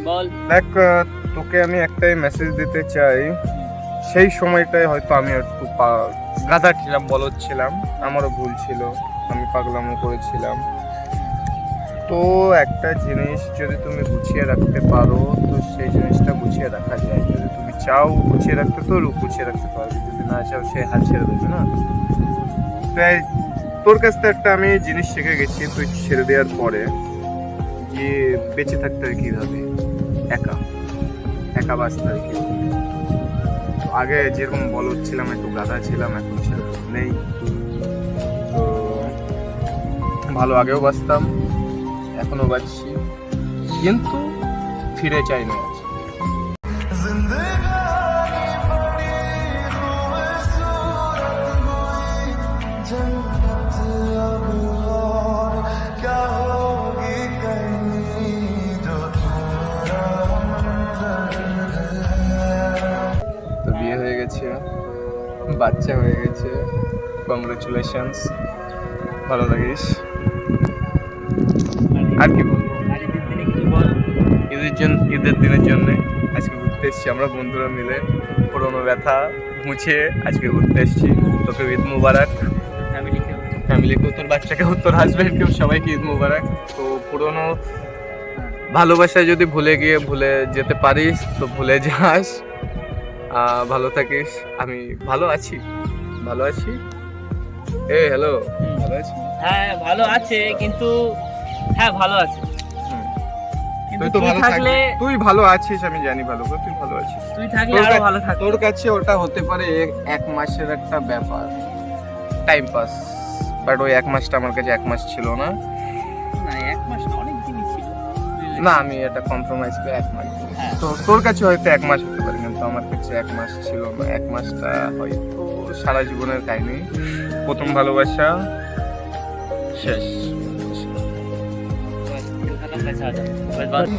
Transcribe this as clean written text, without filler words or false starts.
বল। দেখ, তোকে আমি একটাই মেসেজ দিতে চাই। সেই সময়টায় হয়তো আমি একটু গাধা ছিলাম, বলদ ছিলাম, আমারও ভুল ছিল, আমি পাগলামো করেছিলাম। তো একটা জিনিস যদি তুমি গুছিয়ে রাখতে পারো তো সেই জিনিসটা গুছিয়ে রাখা যায়। যদি তুমি চাও গুছিয়ে রাখতে তো গুছিয়ে রাখতে পারবে, যদি না চাও সে হাল ছেড়ে দেবে না। তাই তোর কাছ থেকে একটা আমি জিনিস শিখে গেছি, তুই ছেড়ে দেওয়ার পরে যে বেঁচে থাকতে হয় কীভাবে, একা একা বাঁচতে হয় কীভাবে। তো আগে যেরকম বলদ ছিলাম, একটু গাধা ছিলাম, এখন সেরকম নেই। তো ভালো আগেও বাঁচতাম, এখনো বাঁচছি, কিন্তু ফিরে চাই না আজ। তো বিয়ে হয়ে গেছে, বাচ্চা হয়ে গেছে, কংগ্রেচুলেশনস, ভালো লাগিস। আর কি বলবো, আর ঈদের দিনে কিছু বল। ঈদের দিনের জন্য আজকে ঘুরতে এসেছি আমরা বন্ধুরা মিলে, পুরোনো ব্যথা মুছে আজকে ঘুরতে এসেছি। তোকে ঈদ মুবারক, ফ্যামিলিকেও, তোর বাচ্চাকেও, তোর হাজবেন্ডকেও, সবাইকে ঈদ মুবারক। তো পুরোনো ভালোবাসা যদি ভুলে যেতে পারিস তো ভুলে যাস। ভালো থাকিস। আমি ভালো আছি, ভালো আছি। হ্যালো, ভালো আছি। হ্যাঁ ভালো আছে, কিন্তু হ্যাঁ ভালো আছে, কিন্তু তুই তো তুই ভালো থাকলে, তুই ভালো আছিস, আমি জানি ভালো করে তুই ভালো আছিস। তুই থাকলে আরো ভালো থাকতো। তোর কাছে ওটা হতে পারে এক মাসের একটা ব্যাপার, টাইম পাস, বাট ওই এক মাসটা আমার কাছে এক মাস ছিল না। না, এক মাস না, অনেক দিনই ছিল। না, আমি এটা কম্প্রোমাইজ করে এক মাস। হ্যাঁ। তো তোর কাছে হয়তো এক মাস হতে পারে, কিন্তু আমার কাছে এক মাস ছিল না। এক মাসটা হয়তো সারা জীবনের কাহিনী। প্রথম ভালোবাসা শেষ। बस, खत्म पैसा आ जाए बस।